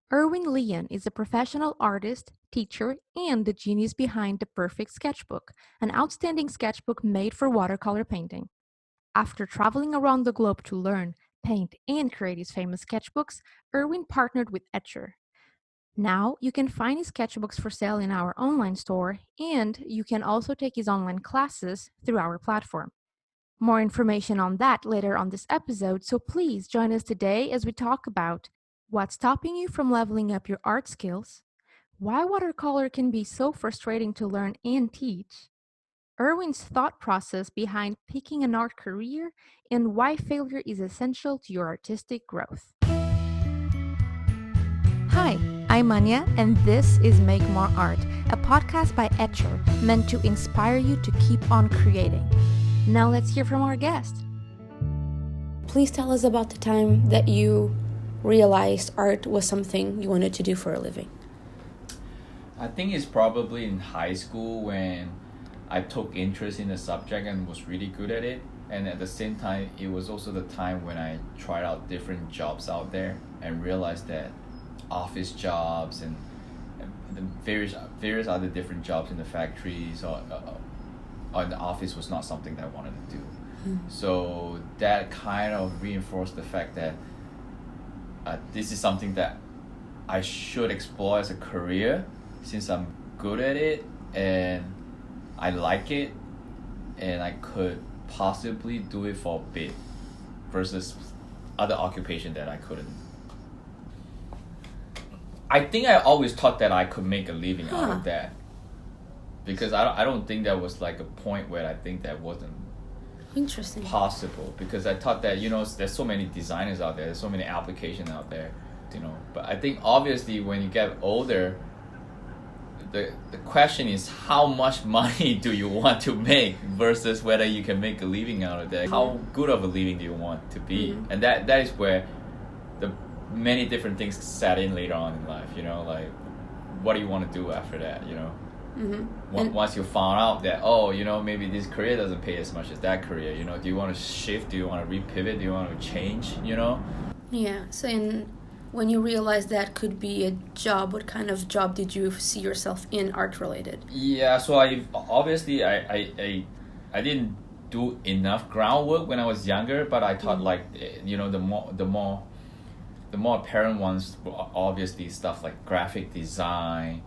Erwin Lian is a professional artist, teacher, and the genius behind the Perfect Sketchbook, an outstanding sketchbook made for watercolor painting. After traveling around the globe to learn, paint, and create his famous sketchbooks, Erwin partnered with Etchr. Now you can find his sketchbooks for sale in our online store, and you can also take his online classes through our platform. More information on that later on this episode, so please join us today as we talk about what's stopping you from leveling up your art skills, why watercolor can be so frustrating to learn and teach, Erwin's thought process behind picking an art career, and why failure is essential to your artistic growth. Hi, I'm Anya, and this is Make More Art, a podcast by Etchr meant to inspire you to keep on creating. Now let's hear from our guest. Please tell us about the time that you realized art was something you wanted to do for a living. I think it's probably in high school when I took interest in the subject and was really good at it. And at the same time, it was also the time when I tried out different jobs out there and realized that office jobs and the various other different jobs in the factories or in the office was not something that I wanted to do. So that kind of reinforced the fact that this is something that I should explore as a career since I'm good at it and I like it and I could possibly do it for a bit versus other occupation that I couldn't. I think I always thought that I could make a living out of that because I don't think there was like a point where I think that wasn't Interesting. possible because I thought that there's so many designers out there, there's so many applications out there, but I think obviously when you get older the question is how much money do you want to make versus whether you can make a living out of that. How good of a living do you want to be? And that is where the many different things set in later on in life, like what do you want to do after that, once you found out that maybe this career doesn't pay as much as that career, do you want to shift, do you want to repivot, do you want to change, Yeah, so when you realized that could be a job, what kind of job did you see yourself in art related? Yeah, so I didn't do enough groundwork when I was younger, but I thought the more apparent ones were obviously stuff like graphic design,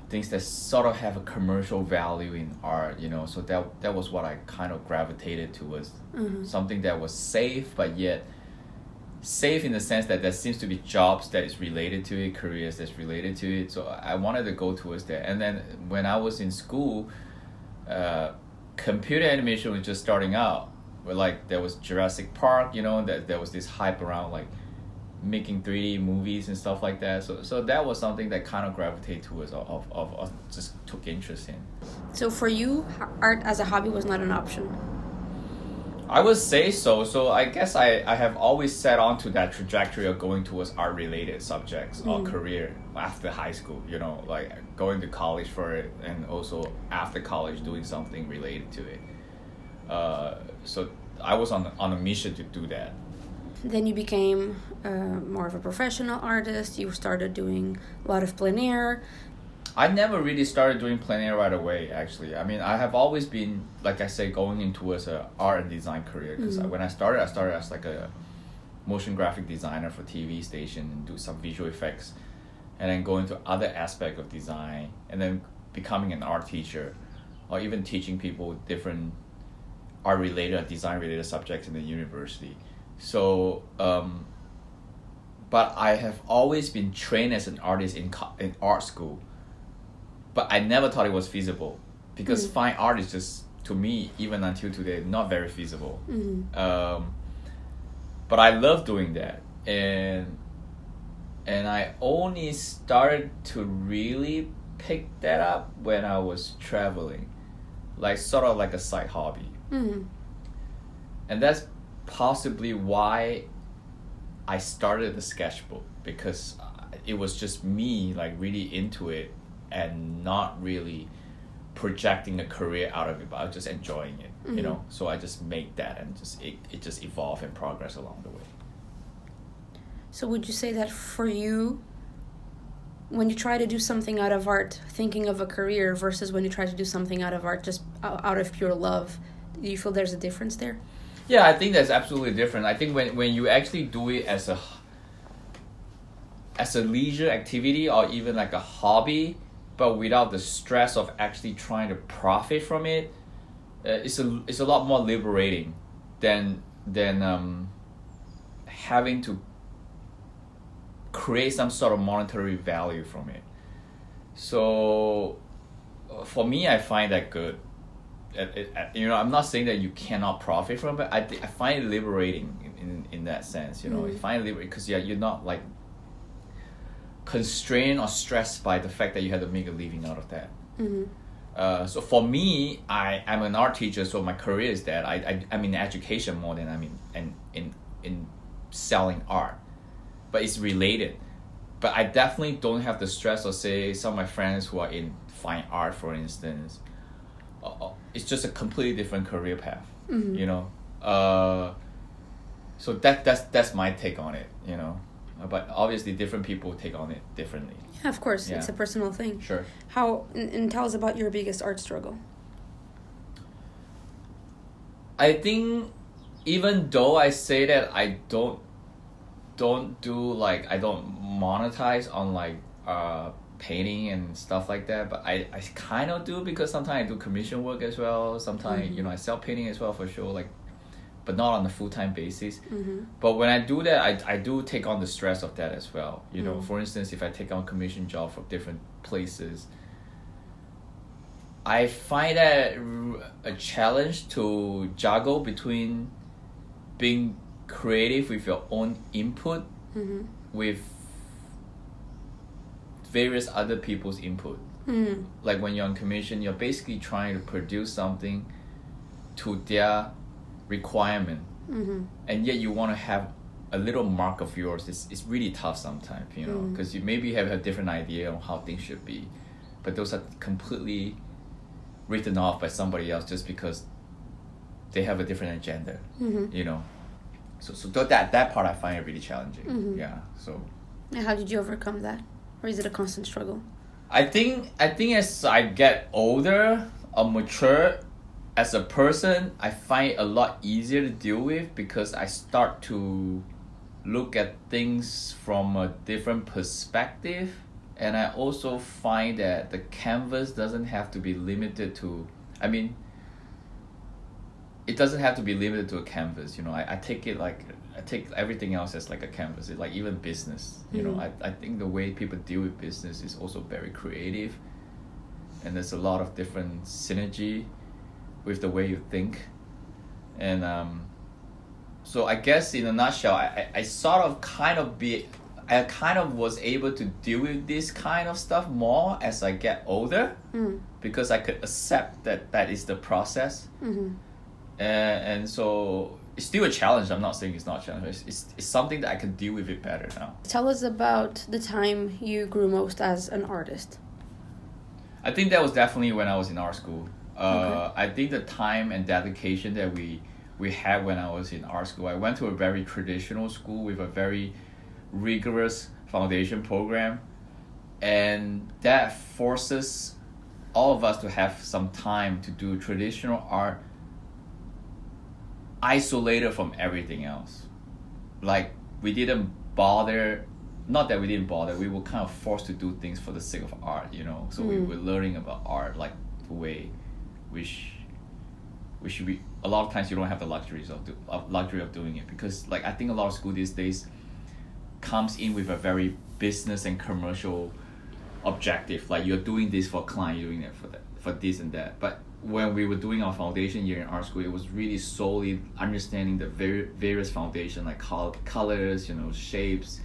things that sort of have a commercial value in art, so that was what I kind of gravitated towards. Something that was safe, but yet safe in the sense that there seems to be jobs that is related to it, careers that's related to it, so I wanted to go towards that. And then when I was in school, computer animation was just starting out, where there was Jurassic Park, that there was this hype around making 3D movies and stuff like that. So that was something that kind of gravitated towards of just took interest in. So for you, art as a hobby was not an option? I would say so. So I guess I have always set on to that trajectory of going towards art-related subjects or career after high school, going to college for it and also after college doing something related to it. So I was on a mission to do that. Then you became more of a professional artist. You started doing a lot of plein air. I never really started doing plein air right away, actually. I mean, I have always been, like I say, going in towards an art and design career. Because when I started as a motion graphic designer for TV station and do some visual effects. And then go into other aspect of design. And then becoming an art teacher. Or even teaching people different art-related or design-related subjects in the university. So, but I have always been trained as an artist in art school. But I never thought it was feasible because fine art is just, to me, even until today, not very feasible. But I love doing that. And I only started to really pick that up when I was traveling. Sort of like a side hobby. And that's possibly why I started the sketchbook, because it was just me really into it and not really projecting a career out of it, but I was just enjoying it, so I just made that and it just evolved and progressed along the way. So would you say that for you when you try to do something out of art thinking of a career versus when you try to do something out of art just out of pure love, do you feel there's a difference there? Yeah, I think that's absolutely different. I think when you actually do it as a leisure activity or even like a hobby, but without the stress of actually trying to profit from it, it's a lot more liberating than having to create some sort of monetary value from it. So for me, I find that good. I'm not saying that you cannot profit from it. I find it liberating in that sense. I find it liberating because you're not like constrained or stressed by the fact that you have to make a living out of that. Mm-hmm. So for me, I'm an art teacher, so my career is that I'm in education more than I'm in selling art, but it's related. But I definitely don't have the stress of, say, some of my friends who are in fine art, for instance. It's just a completely different career path, so that's my take on it, but obviously different people take on it differently. Yeah, of course. It's a personal thing. Sure. How and tell us about your biggest art struggle. I think even though I say that I don't do like, I don't monetize on like painting and stuff like that, but I kind of do, because sometimes I do commission work as well. Sometimes I sell painting as well, for sure, like, but not on a full-time basis. But when I do that, I do take on the stress of that as well. For instance, if I take on commission job from different places, I find that a challenge to juggle between being creative with your own input with various other people's input. Like when you're on commission, you're basically trying to produce something to their requirement, and yet you want to have a little mark of yours. It's really tough sometimes, because you maybe have a different idea on how things should be, but those are completely written off by somebody else just because they have a different agenda. So that part I find it really challenging. So and how did you overcome that, or is it a constant struggle? I think as I get older or mature as a person, I find it a lot easier to deal with, because I start to look at things from a different perspective. And I also find that the canvas doesn't have to be limited to, it doesn't have to be limited to a canvas. I take everything else as like a canvas. It's like even business, I think the way people deal with business is also very creative, and there's a lot of different synergy with the way you think. And so I guess in a nutshell, I kind of was able to deal with this kind of stuff more as I get older, because I could accept that is the process. And so it's still a challenge. I'm not saying it's not a challenge. It's something that I can deal with it better now. Tell us about the time you grew most as an artist. I think that was definitely when I was in art school. Okay. I think the time and dedication that we had when I was in art school, I went to a very traditional school with a very rigorous foundation program, and that forces all of us to have some time to do traditional art isolated from everything else. Like, we didn't bother, not that we didn't bother, we were kind of forced to do things for the sake of art, so we were learning about art like the way which we, a lot of times you don't have the luxury of doing it, because like I think a lot of school these days comes in with a very business and commercial objective, like you're doing this for a client, you're doing that for this and that. But when we were doing our foundation year in art school, it was really solely understanding the various foundation, like colors, shapes,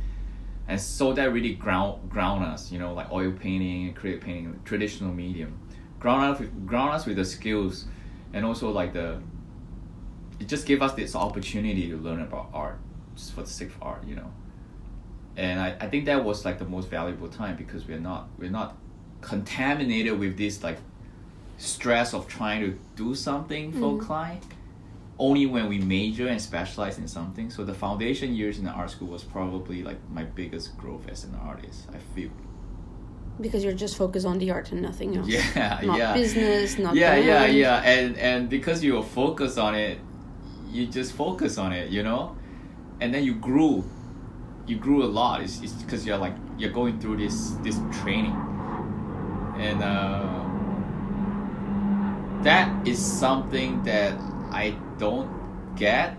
and so that really ground us, like oil painting, acrylic painting, traditional medium, ground us with the skills, and also like it just gave us this opportunity to learn about art just for the sake of art, And I think that was like the most valuable time, because we're not contaminated with this like stress of trying to do something for a client only when we major and specialize in something. So the foundation years in the art school was probably like my biggest growth as an artist, I feel. Because you're just focused on the art and nothing else. Yeah, not yeah. business, not Yeah. And because you were focused on it, you just focus on it, you know, and then you grew a lot. It's because you're going through this training, and that is something that I don't get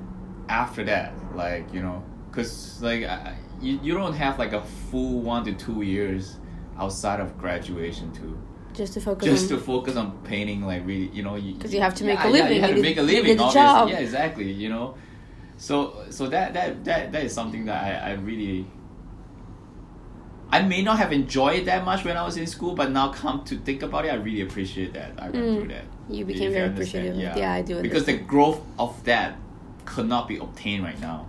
after that, like, you know, because like you don't have like a full 1 to 2 years outside of graduation to focus on painting, like, really, you know, because you have to make a living. You have to make a living, obviously. Job. Yeah, exactly, you know. So that is something that I really, I may not have enjoyed that much when I was in school, but now come to think about it, I really appreciate that I went through that. You became very appreciative. Yeah, I do understand. Because the growth of that could not be obtained right now.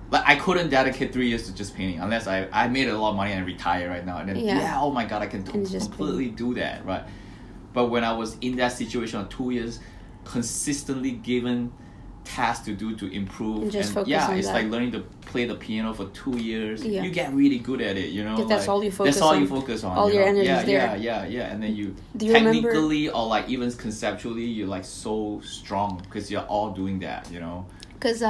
Like, I couldn't dedicate 3 years to just painting unless I made a lot of money and retire right now, and then oh my god, I can completely do that, right? But when I was in that situation of 2 years, consistently given tasks to do to improve, and it's that. like learning to play the piano for 2 years. You get really good at it, you know. That's all you focus on. That's all you focus on. All your energy is there. Yeah. And then you technically or like even conceptually, you're like so strong because you're all doing that, you know. Because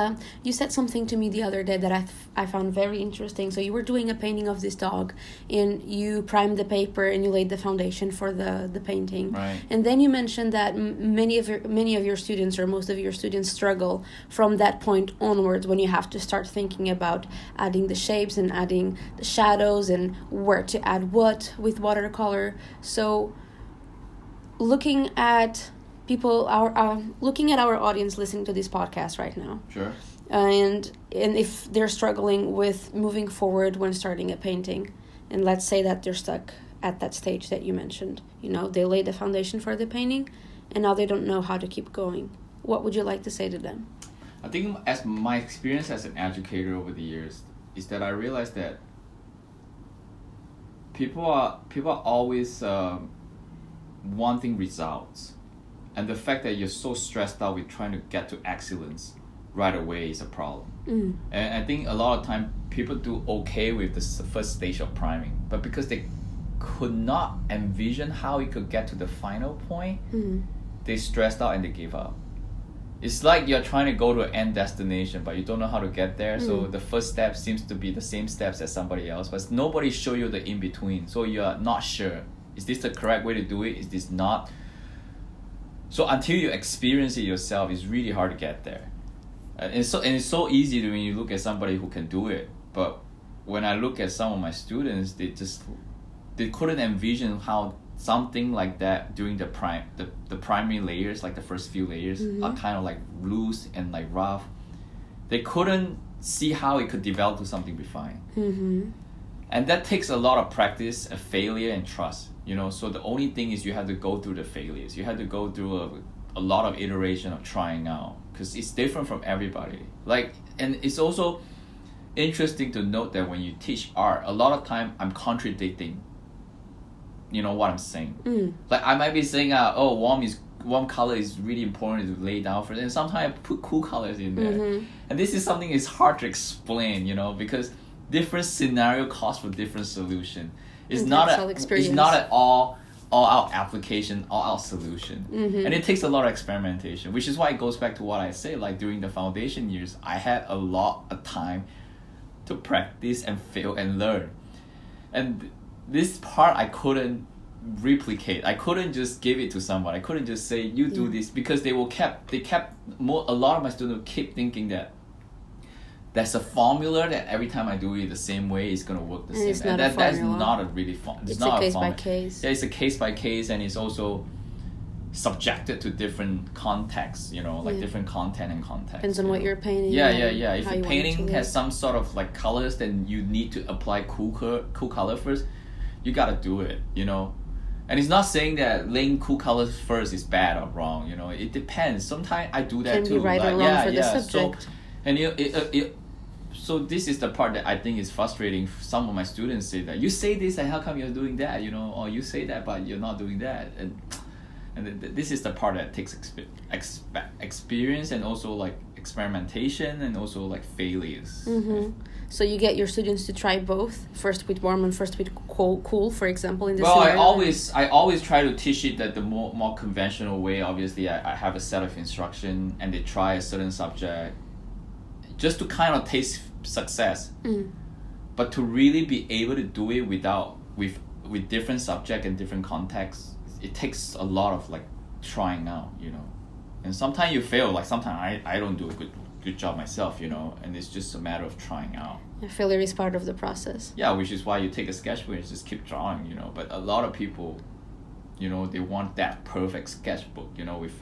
you said something to me the other day that I found very interesting. So you were doing a painting of this dog, and you primed the paper and you laid the foundation for the painting. Right. And then you mentioned that many of your students, or most of your students, struggle from that point onwards when you have to start thinking about adding the shapes and adding the shadows and where to add what with watercolor. So looking at people, looking at our audience listening to this podcast right now. Sure. And if they're struggling with moving forward when starting a painting, and let's say that they're stuck at that stage that you mentioned, you know, they laid the foundation for the painting, and now they don't know how to keep going. What would you like to say to them? I think as my experience as an educator over the years is that I realized that people are always wanting results. And the fact that you're so stressed out with trying to get to excellence right away is a problem. And I think a lot of time people do okay with the first stage of priming, but because they could not envision how it could get to the final point, they stressed out and they gave up. It's like you're trying to go to an end destination, but you don't know how to get there. So the first step seems to be the same steps as somebody else, but nobody show you the in-between. So you're not sure. Is this the correct way to do it? Is this not? So until you experience it yourself, it's really hard to get there. And it's so easy when you look at somebody who can do it. But when I look at some of my students, they couldn't envision how something like that during the primary layers, like the first few layers, are kind of like loose and like rough. They couldn't see how it could develop to something refined. And that takes a lot of practice, a failure, and trust. You know, so the only thing is you have to go through the failures. You have to go through a lot of iteration of trying out, because it's different from everybody. Like, and it's also interesting to note that when you teach art, a lot of time I'm contradicting, you know, what I'm saying. Like, I might be saying, warm color is really important to lay down for it, and sometimes I put cool colors in there. And this is something that's hard to explain, you know, because different scenario calls for different solution. It's not at all out application, all out solution. And it takes a lot of experimentation, which is why it goes back to what I say, like during the foundation years, I had a lot of time to practice and fail and learn. And this part I couldn't replicate. I couldn't just give it to someone. I couldn't just say, you do this, because a lot of my students keep thinking that there's a formula that every time I do it the same way, it's going to work the same. And that's not a really fun. It's not a case by case. Yeah, it's a case by case, and it's also subjected to different contexts, you know, like different content and context. Depends on what you're painting. Yeah. If your painting has some sort of like colors, then you need to apply cool color first. You got to do it, you know. And it's not saying that laying cool colors first is bad or wrong, you know. It depends. Sometimes I do that too. Can be right or wrong for the subject. So, and so this is the part that I think is frustrating. Some of my students say that, you say this and how come you're doing that, you know, or you say that but you're not doing that. And this is the part that takes experience and also like experimentation and also like failures. So you get your students to try both, first with warm and first with cool, for example, in this Well, scenario. I always try to teach it that the more conventional way. Obviously, I have a set of instruction, and they try a certain subject, just to kind of taste success. But to really be able to do it with different subject and different contexts, it takes a lot of like trying out, you know. And sometimes you fail. Like sometimes I don't do a good job myself, you know. And it's just a matter of trying out. Failure is part of the process. Yeah, which is why you take a sketchbook and just keep drawing, you know. But a lot of people, you know, they want that perfect sketchbook, you know, with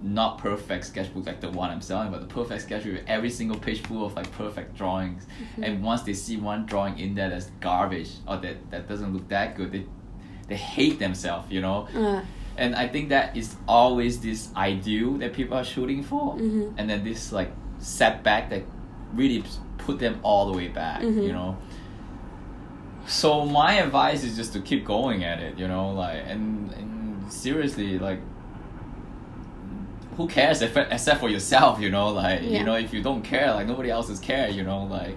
not perfect sketchbook like the one I'm selling, but the perfect sketchbook with every single page full of like perfect drawings. And once they see one drawing in there that's garbage or that doesn't look that good, they hate themselves, you know. And I think that is always this ideal that people are shooting for, and then this like setback that really put them all the way back, you know. So my advice is just to keep going at it, you know, like and seriously, like, who cares except for yourself, you know, like, you know, if you don't care, like nobody else is care, you know, like,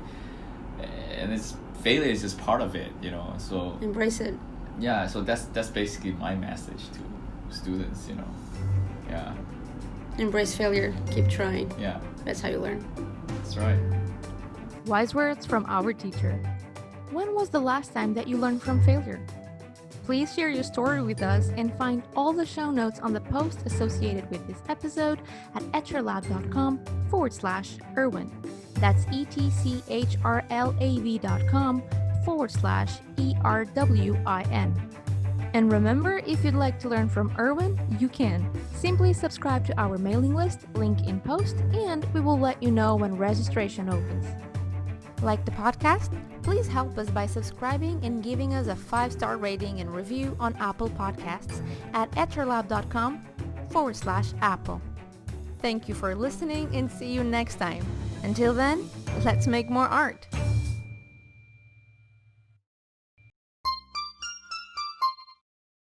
and it's failure is just part of it, you know, so embrace it. Yeah, so that's basically my message to students, you know. Yeah. Embrace failure, keep trying. Yeah. That's how you learn. That's right. Wise words from our teacher. When was the last time that you learned from failure? Please share your story with us and find all the show notes on the post associated with this episode at etchrlab.com/Erwin. That's etchrlav.com/ERWIN. And remember, if you'd like to learn from Erwin, you can. Simply subscribe to our mailing list, link in post, and we will let you know when registration opens. Like the podcast? Please help us by subscribing and giving us a 5-star rating and review on Apple Podcasts at etchrlab.com/Apple. Thank you for listening and see you next time. Until then, let's make more art.